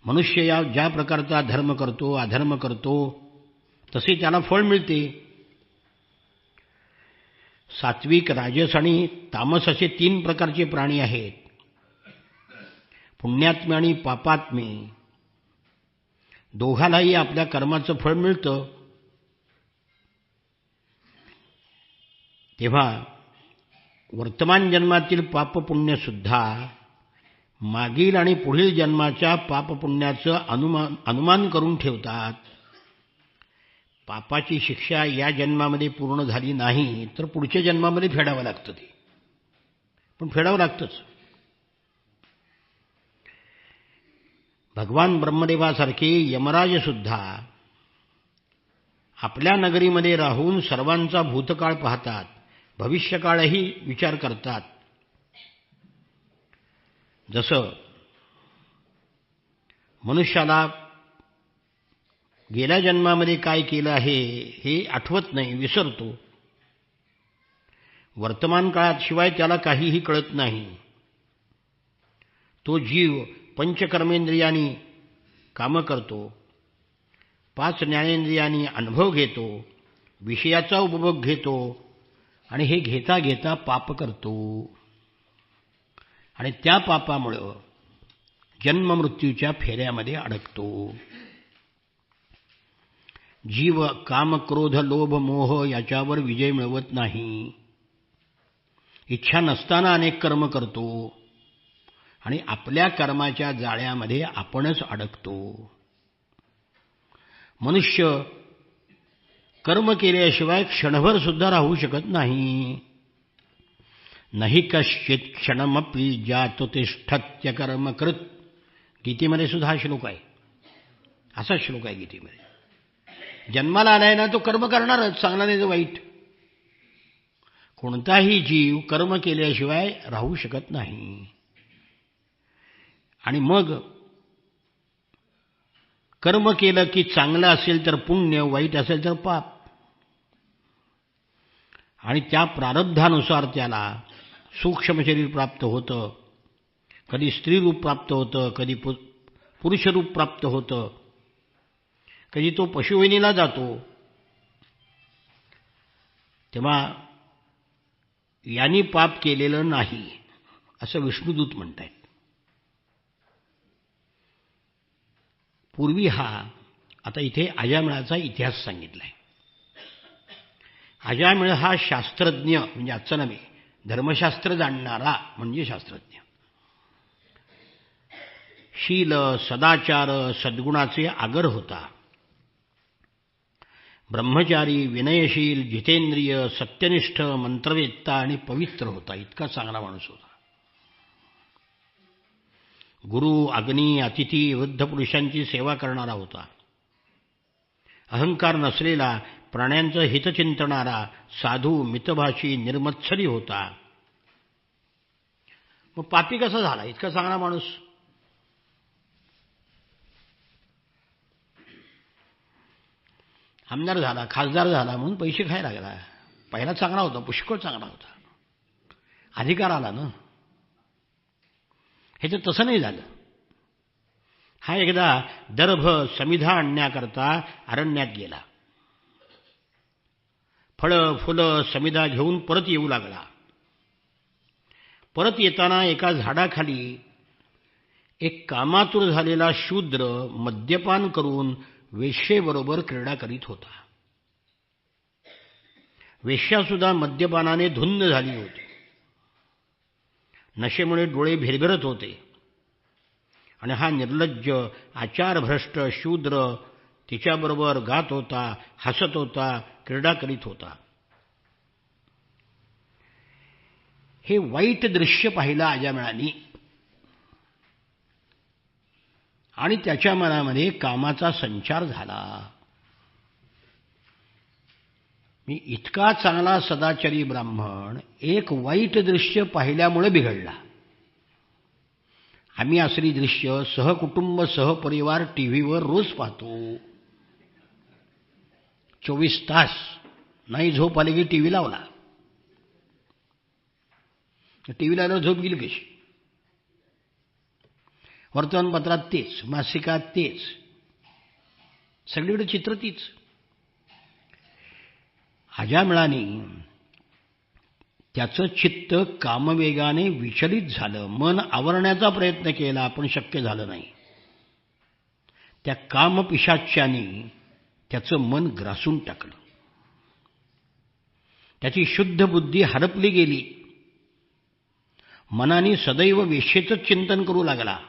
मनुष्य या ज्या प्रकारचा धर्म करतो, अधर्म करतो, तसे त्याला फळ मिळते. सात्विक, राजस आणि तामस असे 3 प्रकारचे प्राणी आहेत. पुण्यात्मे आणि पापात्मे दोघालाही आपल्या कर्माचं फळ मिळतं. तेव्हा वर्तमान जन्मातील पापपुण्यसुद्धा मागील आणि पुढील जन्माच्या पापपुण्याचं अनुमान करून ठेवतात. पापाची शिक्षा या जन्मामध्ये पूर्ण झाली नाही तर पुढच्या जन्मामध्ये फेडावं लागतं. ते पण फेडावं लागतंच. भगवान ब्रह्मदेवासारखे यमराजसुद्धा आपल्या नगरीमध्ये राहून सर्वांचा भूतकाळ पाहतात, भविष्यकाळही विचार करतात. जसं मनुष्याला गेल्या जन्मामध्ये काय केलं आहे हे आठवत नाही, विसरतो. वर्तमान काळात शिवाय त्याला काहीही कळत नाही. तो जीव पंचकर्मेंद्रियांनी कामं करतो, 5 ज्ञानेंद्रियांनी अनुभव घेतो, विषयाचा उपभोग घेतो आणि हे घेता घेता पाप करतो. आणि त्या पापामुळं जन्ममृत्यूच्या फेऱ्यामध्ये अडकतो. जीव काम, क्रोध, लोभ, मोह याच्यावर विजय मिळवत नाही. इच्छा नसताना अनेक कर्म करतो आणि आपल्या कर्माच्या जाळ्यामध्ये आपणच अडकतो. मनुष्य कर्म केल्याशिवाय क्षणभर सुद्धा राहू शकत नाही. नाही कश्चित क्षणमपि जातो तिष्ठत्य कर्मकृत. गीतेमध्ये सुद्धा हा श्लोक आहे. असा श्लोक आहे गीतेमध्ये. जन्माला आलाय ना तो कर्म करणारच, चांगला नाही तर वाईट. कोणताही जीव कर्म केल्याशिवाय राहू शकत नाही. आणि मग कर्म केलं की चांगलं असेल तर पुण्य, वाईट असेल तर पाप. आणि त्या प्रारब्धानुसार त्याला सूक्ष्म शरीर प्राप्त होतं, कधी स्त्री रूप प्राप्त होतं, कधी पुरुष रूप प्राप्त होतं, कधी तो पशुवहिनीला जातो. तेव्हा यांनी पाप केलेलं नाही असं विष्णुदूत म्हणतायत. पूर्वी आता इथे अजामिळाचा इतिहास सांगितलाय. अजामिळ हा शास्त्रज्ञ म्हणजे आजचा नव्हे, धर्मशास्त्र जाणणारा म्हणजे शास्त्रज्ञ. शील, सदाचार, सद्गुणाचे आगर होता. ब्रह्मचारी, विनयशील, जितेंद्रिय, सत्यनिष्ठ, मंत्रवेत्ता आणि पवित्र होता. इतका चांगला माणूस होता. गुरु, अग्नी, अतिथी, वृद्ध पुरुषांची सेवा करणारा होता. अहंकार नसलेला, प्राण्यांचं हित चिंतणारा, साधू, मितभाषी, निर्मत्सरी होता. मग पापी कसा झाला इतका चांगला माणूस? आमदार झाला, खासदार झाला म्हणून पैसे खायला लागला. पहिला चांगला होता, पुष्कळ चांगला होता, अधिकार आला ना. हे तर तसं नाही झालं. हा एकदा दर्भ समिधा आणण्याकरता अरण्यात गेला. फळं फुलं समिधा घेऊन परत येऊ लागला. परत येताना एका झाडाखाली एक कामातुर झालेला शूद्र मद्यपान करून वेश्येबरोबर क्रीडा करीत होता. वेश्यासुद्धा मद्यपानाने धुंद झाली होती. नशेमुळे डोळे भिरभिरत होते. आणि हा निर्लज्ज आचारभ्रष्ट शूद्र तिच्याबरोबर गात होता, हसत होता, क्रीडा करीत होता. हे वाईट दृश्य पाहिलं अजामिळाने आणि त्याच्या मनामध्ये कामाचा संचार झाला. मी इतका चांगला सदाचारी ब्राह्मण एक वाईट दृश्य पाहिल्यामुळे बिघडला. आम्ही असली दृश्य सहकुटुंब सहपरिवार टीव्हीवर रोज पाहतो. 24 तास नाही झोप आली की टीव्ही लावला. टीव्ही लावल्यावर झोप गेली कशी? वर्तमानपत्रात तेच, मासिकात तेच, सगळीकडे चित्र तीच. अजामिळाने त्याचं चित्त कामवेगाने विचलित झालं. मन आवरण्याचा प्रयत्न केला पण शक्य झालं नाही. त्या कामपिशाच्याने त्याचं मन ग्रासून टाकलं. त्याची शुद्ध बुद्धी हरपली गेली. मनाने सदैव वेश्येचंच चिंतन करू लागला.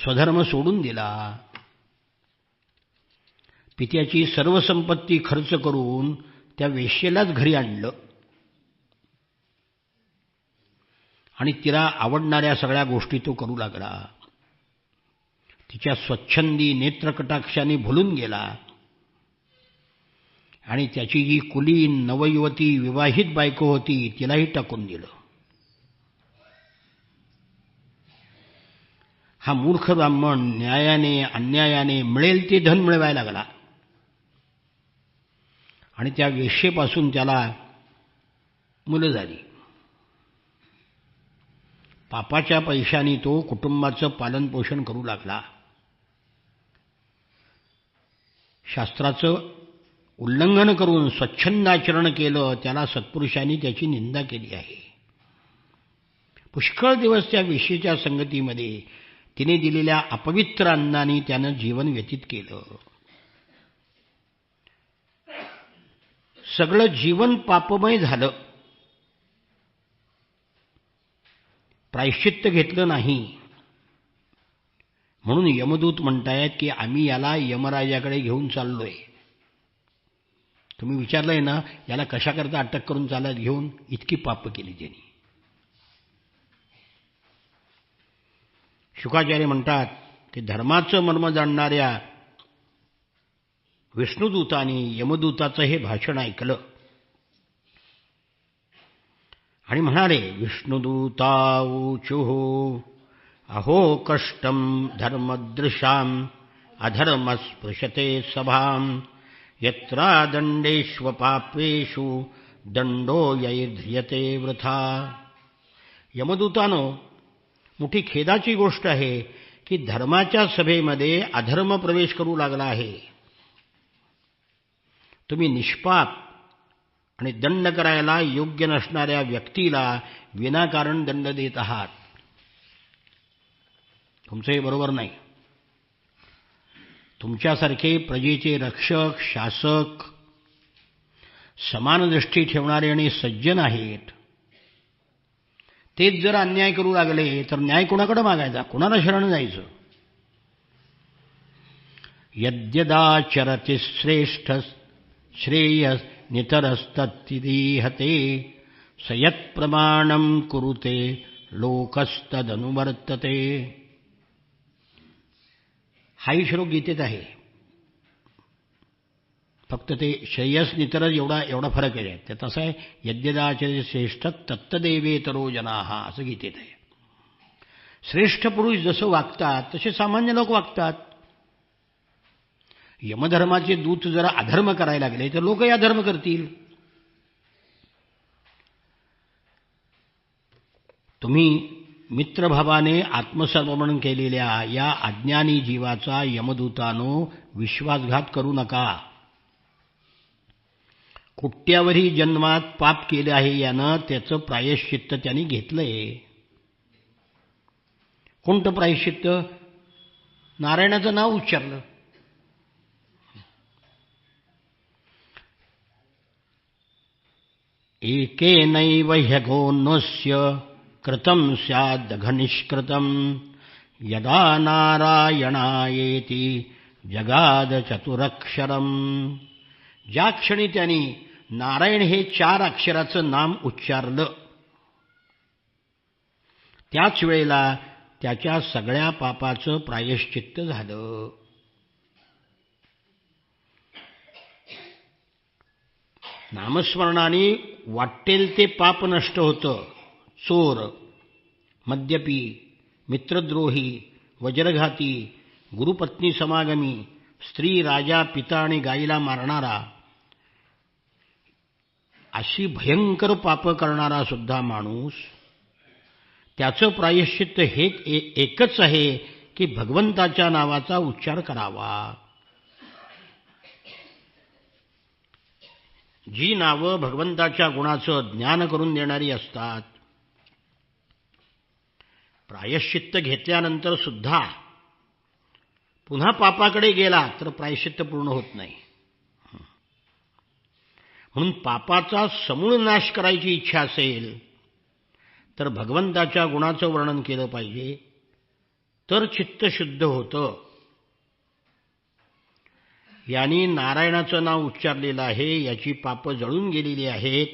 स्वधर्म सोडून दिला. पित्याची सर्व संपत्ती खर्च करून त्या वेश्येलाच घरी आणलं आणि तिला आवडणाऱ्या सगळ्या गोष्टी तो करू लागला. तिच्या स्वच्छंदी नेत्रकटाक्षाने भुलून गेला आणि त्याची जी कुलीन नवयुवती विवाहित बायको होती तिलाही टाकून दिलं. हा मूर्ख ब्राह्मण न्यायाने अन्यायाने मिळेल ते धन मिळवायला लागला आणि त्या वेश्येपासून त्याला मुलं झाली. पापाच्या पैशाने तो कुटुंबाचं पालनपोषण करू लागला. शास्त्राचं उल्लंघन करून स्वच्छंदाचरण केलं. त्याला सत्पुरुषांनी त्याची निंदा केली आहे. पुष्कळ दिवस त्या वेश्येच्या संगतीमध्ये तिने दिलेल्या अपवित्र अन्नाने त्यानं जीवन व्यतीत केलं. सगळं जीवन पापमय झालं, प्रायश्चित्त घेतलं नाही, म्हणून यमदूत म्हणतायत की आम्ही याला यमराजाकडे घेऊन चाललोय. तुम्ही विचारलंय ना, याला कशाकरता अटक करून चालत घेऊन? इतकी पाप केली त्यांनी. शुकाचार्य म्हणतात की धर्माचं मर्म जाणणाऱ्या विष्णुदूतांनी यमदूताचं हे भाषण ऐकलं आणि म्हणाले, विष्णुदूताऊचुः अहो कष्टम धर्मदृशाम अधर्म स्पृशते सभाम यत्रादंडेष्व पापेषु दंडो यैर्ध्यते वृथा. यमदूतानो, मोठी खेदाची गोष्ट आहे की धर्माच्या सभेमध्ये अधर्म प्रवेश करू लागला आहे. तुम्ही निष्पाप आणि दंड करायला योग्य नसणाऱ्या व्यक्तीला विनाकारण दंड देत आहात. तुमचं हे बरोबर नाही. तुमच्यासारखे प्रजेचे रक्षक, शासक, समान दृष्टी ठेवणारे आणि सज्जन आहेत, तेच जर अन्याय करू लागले तर न्याय कोणाकडे मागायचा, कोणाला शरण जायचं? यद्यदाचरति श्रेष्ठ श्रेयस नितरस्तत्तिदीहते स यत्प्रमाणं कुरुते लोकस्तदनुवर्तते. हाही श्लोक गीतेत आहे, फक्त ते श्रेयस नितरस एवढा फरक आहे. त्यात असं आहे, यद्यदाचरति श्रेष्ठ तत्तदेवेतरो जनाः असं गीतेत आहे. श्रेष्ठ पुरुष जसं वागतात तसे सामान्य लोक वागतात. यमधर्माचे दूत जरा अधर्म करायला लागले तर लोकही अधर्म करतील. तुम्ही मित्रभावाने आत्मसमर्पण केलेल्या या अज्ञानी जीवाचा यमदूतानो विश्वासघात करू नका. कुट्ट्यावरी जन्मात पाप केले आहे यानं त्याचं प्रायश्चित्त त्यांनी घेतलंय. कोणतं प्रायश्चित्त? नारायणाचं नाव उच्चारलं. एकेनैव ह्यघोन्नस्य कृतं स्यादघनिष्कृतं यदा नारायणायेति जगाद चतुरक्षरम. ज्या क्षणी त्यांनी नारायण हे 4 अक्षराचं नाम उच्चारलं त्याच वेळेला त्याच्या सगळ्या पापाचं प्रायश्चित्त झालं. नामस्मरणाने वाटेल ते पाप नष्ट होतं. चोर, मद्यपी, मित्रद्रोही, वज्रघाती, गुरुपत्नी समागमी, स्त्री, राजा, पिता आणि गाईला मारणारा, अशी भयंकर पाप करणारा सुद्धा माणूस, त्याचं प्रायश्चित्त हे एकच आहे की भगवंताच्या नावाचा उच्चार करावा. जी नावं भगवंताच्या गुणाचं ज्ञान करून देणारी असतात, प्रायश्चित्त घेतल्यानंतर सुद्धा पुन्हा पापाकडे गेला तर प्रायश्चित्त पूर्ण होत नाही. म्हणून पापाचा समूळ नाश करायची इच्छा असेल तर भगवंताच्या गुणाचं वर्णन केलं पाहिजे, तर चित्त शुद्ध होतं. यांनी नारायणाचं नाव उच्चारलेलं आहे, याची पापं जळून गेलेली आहेत,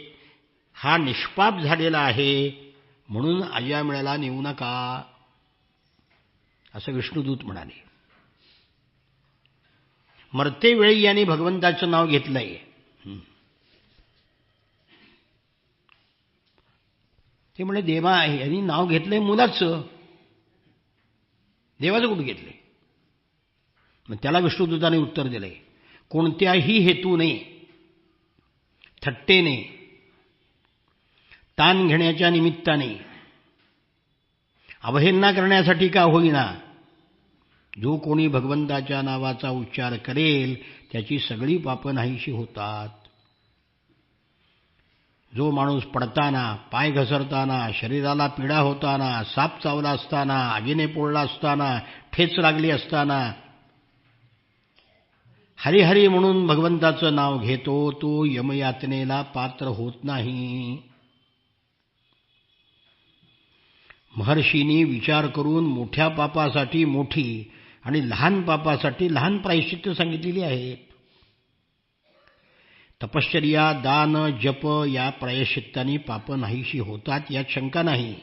हा निष्पाप झालेला आहे, म्हणून अजामिळाला नेऊ नका असं विष्णुदूत म्हणाले. मरते वेळी यांनी भगवंताचं नाव घेतलंय. ते म्हणे देवा आहे यांनी नाव घेतलंय मुलाचं, देवाचं कुठं घेतलंय? मग त्याला विष्णुदूताने उत्तर दिलंय, कोणत्याही हेतूने, थट्टेने, ताण घेण्याच्या निमित्ताने, अवहेलना करण्यासाठी का होईना, जो कोणी भगवंताच्या नावाचा उच्चार करेल त्याची सगळी पापं नाहीशी होतात. जो माणूस पडताना, पाय घसरताना, शरीराला पीडा होताना, साप चावला असताना, आगीने पोळला असताना, ठेच लागली असताना हरिहरी म्हणून भगवंताचं नाव घेतो तो यमयातनेला पात्र होत नाही. महर्षींनी विचार करून मोठ्या पापासाठी मोठी आणि लहान पापासाठी लहान प्रायश्चित्त सांगितलेली आहेत. तपश्चर्या, दान, जप या प्रायश्चित्तांनी पाप नाहीशी होतात यात शंका नाही.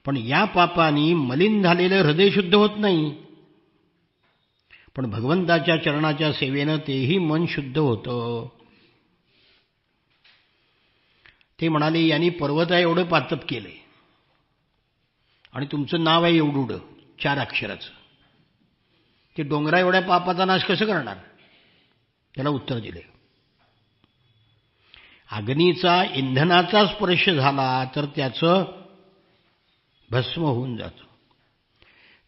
पण या पापांनी मलिन झालेलं हृदय शुद्ध होत नाही. पण भगवंताच्या चरणाच्या सेवेनं तेही मन शुद्ध होतं. ते म्हणाले, यांनी पर्वता एवढं पातप केलंय आणि तुमचं नाव आहे एवढुडं 4 अक्षराचं, ते डोंगरा एवढ्या पापाचा नाश कसं करणार? त्याला उत्तर दिले, अग्नीचा इंधनाचा स्पर्श झाला तर त्याचं भस्म होऊन जातं.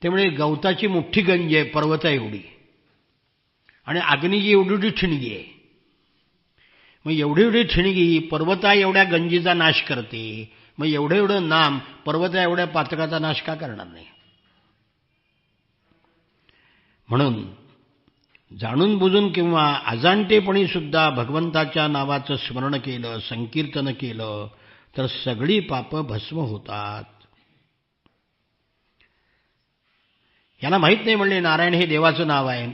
त्यामुळे गवताची मोठी गंज आहे पर्वता एवढी आणि अग्नीची एवढी ठिणगी आहे. मग एवढी ठिणगी पर्वता एवढ्या गंजीचा नाश करते, मग एवढं नाम पर्वता एवढ्या पातकाचा नाश का करणार नाही? म्हणून जाणून बुजून किंवा अजाणतेपणी सुद्धा भगवंताच्या नावाचं स्मरण केलं, संकीर्तन केलं तर सगळी पापं भस्म होतात. याला माहित नाही म्हणले नारायण हे देवाचं नाव आहे,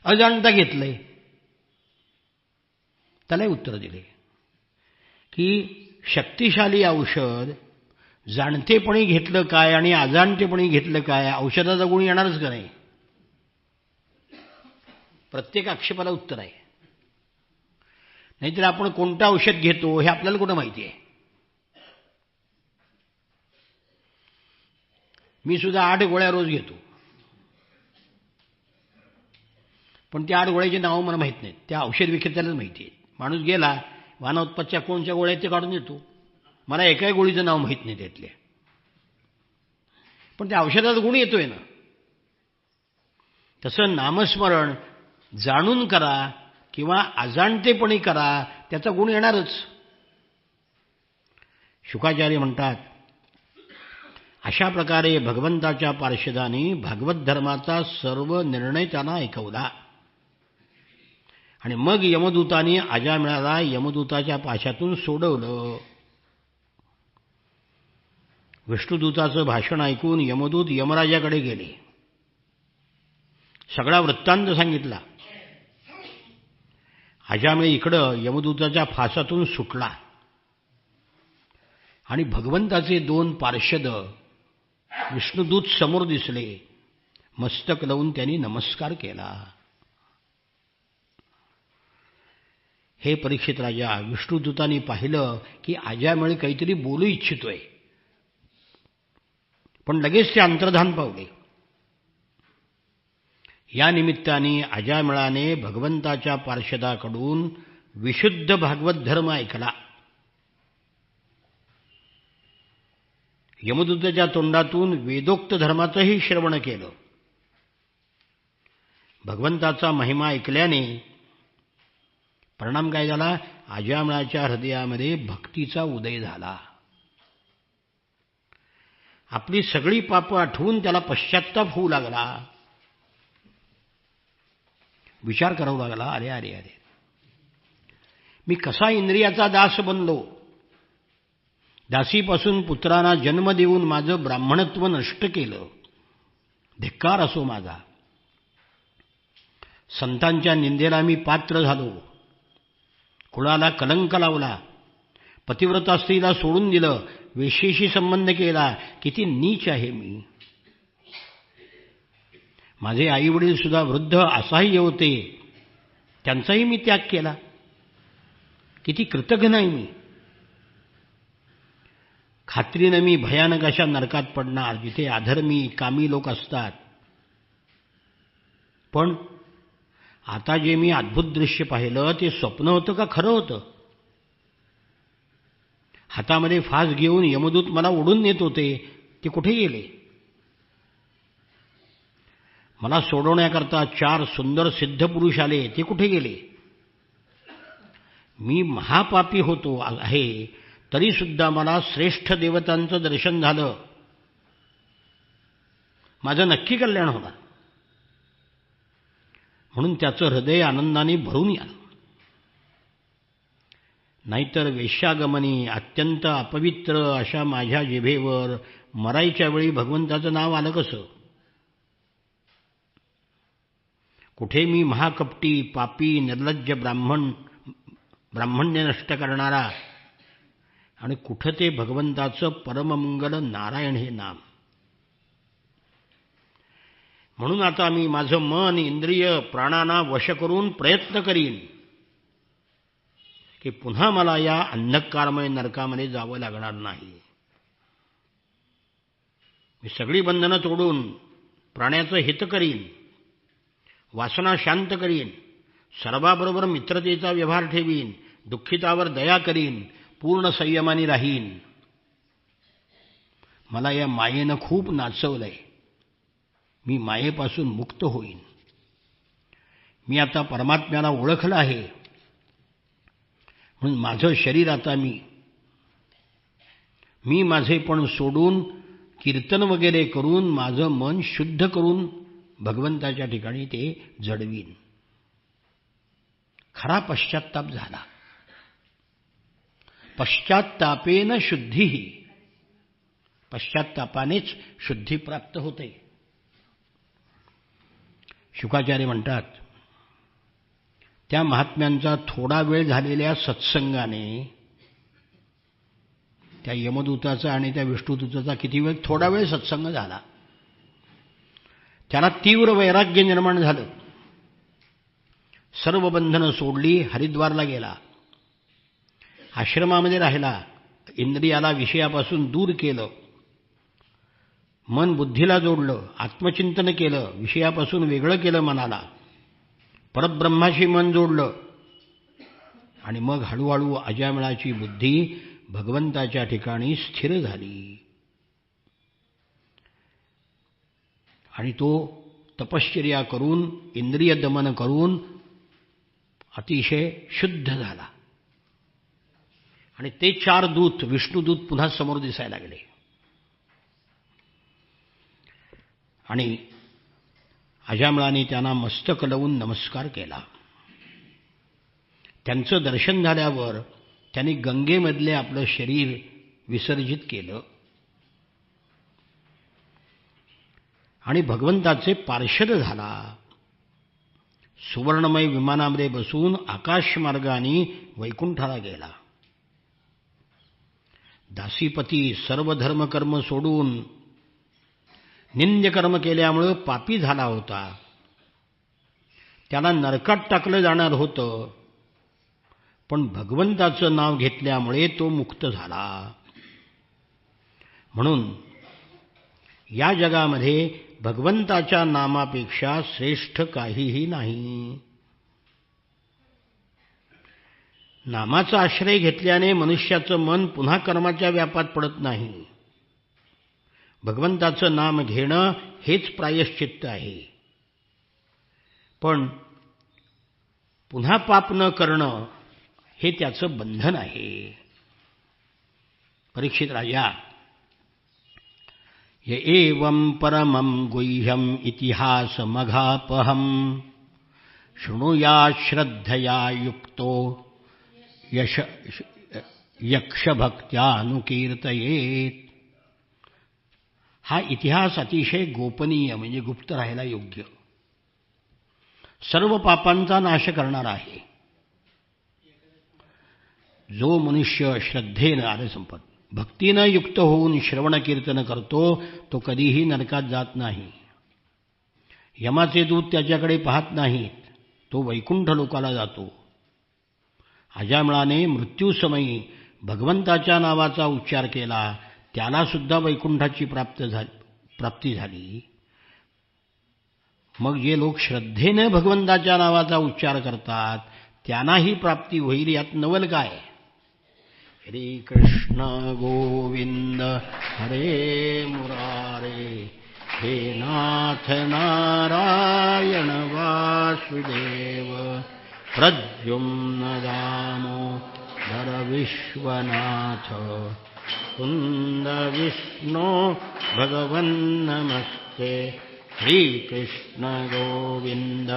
अजाणता घेतलंय. त्याला उत्तर दिले की शक्तिशाली औषध जाणतेपणी घेतलं काय आणि अजाणतेपणी घेतलं काय, औषधाचा गुण येणारच का नाही? प्रत्येक आक्षेपाला उत्तर आहे. नाहीतर आपण कोणतं औषध घेतो हे आपल्याला कुठं माहिती आहे? मी सुद्धा 8 गोळ्या रोज घेतो, पण त्या 8 गोळ्याची नावं मला माहीत नाहीत. त्या औषध विक्रेत्यालाच माहिती आहे. माणूस गेला वानोत्पादच्या कोणत्या गोळ्या ते काढून येतो, मला एकाही गोळीचं नाव माहीत नाही त्यातले. पण त्या औषधाचा गुण येतोय ना. तसं नामस्मरण जाणून करा किंवा अजाणतेपणी करा, त्याचा गुण येणारच. शुकाचार्य म्हणतात, अशा प्रकारे भगवंताच्या पार्षदांनी भागवत धर्माचा सर्व निर्णय त्यांना ऐकवला आणि मग यमदूतांनी अजामिळाला यमदूताच्या पाशातून सोडवलं. विष्णुदूताचं भाषण ऐकून यमदूत यमराजाकडे गेले, सगळा वृत्तांत सांगितला. अजामिळ इकडं यमदूताच्या फासातून सुटला आणि भगवंताचे 2 पार्षद विष्णुदूत समोर दिसले. मस्तक लावून त्यांनी नमस्कार केला. हे परीक्षित राजा, विष्णुदूतांनी पाहिलं की अजामिळ काहीतरी बोलू इच्छितोय, पण लगेच ते अंतर्धान पावले. या निमित्ताने अजामिळाने भगवंताच्या पार्षदाकडून विशुद्ध भागवत धर्म ऐकला. यमदूताच्या तोंडातून वेदोक्त धर्माचंही श्रवण केलं. भगवंताचा महिमा ऐकल्याने परिणाम काय झाला? अजामिळाच्या हृदयामध्ये भक्तीचा उदय झाला. आपली सगळी पापं आठवून त्याला पश्चात्ताप होऊ लागला. विचार करावा लागला, अरे अरे अरे, मी कसा इंद्रियाचा दास बनलो. दासीपासून पुत्रांना जन्म देऊन माझं ब्राह्मणत्व नष्ट केलं. धिक्कार असो माझा. संतांच्या निंदेला मी पात्र झालो. कुळाला कलंक लावला. पतिव्रता स्त्रीला सोडून दिलं. वेश्येशी संबंध केला. किती नीच आहे मी. माझे आईवडील सुद्धा वृद्ध असहाय्य होते, त्यांचाही मी त्याग केला. किती कृतज्ञ नाही मी. खात्रीनं मी भयानक अशा नरकात पडणार जिथे अधर्मी कामी लोक असतात. पण आता जे मी अद्भुत दृश्य पाहिलं ते स्वप्न होतं का खरं होतं? हातामध्ये फास घेऊन यमदूत मला ओढून नेत होते, ते कुठे गेले? मला सोडवण्याकरता 4 सुंदर सिद्ध पुरुष आले, ते कुठे गेले? मी महापापी होतो आहे, तरी सुद्धा मला श्रेष्ठ देवतांचं दर्शन झालं. माझं नक्की कल्याण होणार. म्हणून त्याचं हृदय आनंदाने भरून या. नाहीतर वेश्यागमनी अत्यंत अपवित्र अशा माझ्या जिभेवर मरायच्या वेळी भगवंताचं नाव आलं कसं? कुठे मी महाकपटी, पापी, निर्लज्ज ब्राह्मण्य नष्ट करणारा, आणि कुठं ते भगवंताचं परममंगल नारायण हे नाम. म्हणून आता मी माझं मन, इंद्रिय, प्राणांना वश करून प्रयत्न करीन की पुन्हा मला या अंधकारमय नरकामध्ये जावं लागणार नाही. मी सगळी बंधनं तोडून प्राण्याचं हित करीन, वासना शांत करीन, सर्वाबरोबर मित्रतेचा व्यवहार ठेवीन, दुःखितावर दया करीन, पूर्ण संयमाने राहीन. मला या मायेनं खूप नाचवलंय, मी मायेपासून मुक्त होईन. मी आता परमात्म्याला ओळखलं आहे, म्हणून माझं शरीर आता मी माझेपण सोडून कीर्तन वगैरे करून माझं मन शुद्ध करून भगवंताच्या ठिकाणी ते जडवीन. खरा पश्चात्ताप झाला. पश्चात्तापेन शुद्धी, पश्चात्तापानेच शुद्धी प्राप्त होते. शुकाचार्य म्हणतात, त्या महात्म्यांचा थोडा वेळ झालेल्या सत्संगाने त्या यमदूताचा आणि त्या विष्णुदूताचा किती वेळ, थोडा वेळ सत्संग झाला, त्याला तीव्र वैराग्य निर्माण झालं. सर्व बंधनं सोडली, हरिद्वारला गेला, आश्रमामध्ये राहिला, इंद्रियाला विषयापासून दूर केलं, मन बुद्धीला जोडलं, आत्मचिंतन केलं, विषयापासून वेगळं केलं मनाला, परब्रह्माशी मन जोडलं, आणि मग हळूहळू अजामिळाची बुद्धी भगवंताच्या ठिकाणी स्थिर झाली. आणि तो तपश्चर्या करून, इंद्रिय दमन करून अतिशय शुद्ध झाला. आणि ते 4 दूत, विष्णुदूत पुन्हा समोर दिसायला लागले. आणि अजामिळाने त्यांना मस्तक लावून नमस्कार केला. त्यांचं दर्शन झाल्यावर त्यांनी गंगेमधले आपलं शरीर विसर्जित केलं आणि भगवंताचे पार्षद झाला. सुवर्णमय विमानामध्ये बसून आकाशमार्गाने वैकुंठाला गेला. दासीपती सर्व धर्मकर्म सोडून निंद्यकर्म केल्यामुळे पापी झाला होता, त्याला नरकात टाकलं जाणार होतं, पण भगवंताचं नाव घेतल्यामुळे तो मुक्त झाला. म्हणून या जगामध्ये भगवंताच्या नामापेक्षा श्रेष्ठ काहीही नाही. नामाचा आश्रय घेतल्याने मनुष्याचं मन पुन्हा कर्माच्या व्यापात पडत नाही. भगवंताचं नाम घेणं हेच प्रायश्चित्त आहे. पण पुन्हा पाप न करणं हे त्याचं बंधन आहे. परीक्षित राजा, य एवं परमं गुह्यम इतिहासमघापहं शृणुयात् श्रद्धया युक्तो यक्षभक्त्यानुकीर्तयेत. हा इतिहास अतिशय गोपनीय म्हणजे गुप्त राहायला योग्य, सर्व पापांचा नाश करणारा आहे. जो मनुष्य श्रद्धेनं, आले संपत, भक्तीनं युक्त होऊन श्रवण कीर्तन करतो तो कधीही नरकात जात नाही. यमाचे दूत त्याच्याकडे पाहत नाहीत, तो वैकुंठ लोकाला जातो. अजामिळाने मृत्यूसमयी भगवंताच्या नावाचा उच्चार केला, त्याला सुद्धा वैकुंठाची प्राप्ती झाली. मग जे लोक श्रद्धेने भगवंताच्या नावाचा उच्चार करतात त्यांनाही प्राप्ती होईल, यात नवल काय. हरे कृष्ण गोविंद हरे मुरारे, हे नाथ नारायण वासुदेव, प्रद्युम्न दामोदर विश्वनाथ, कुंद विष्णु भगवन् नमस्ते. श्री कृष्ण गोविंद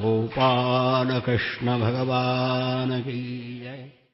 गोपाल कृष्ण भगवान की जय।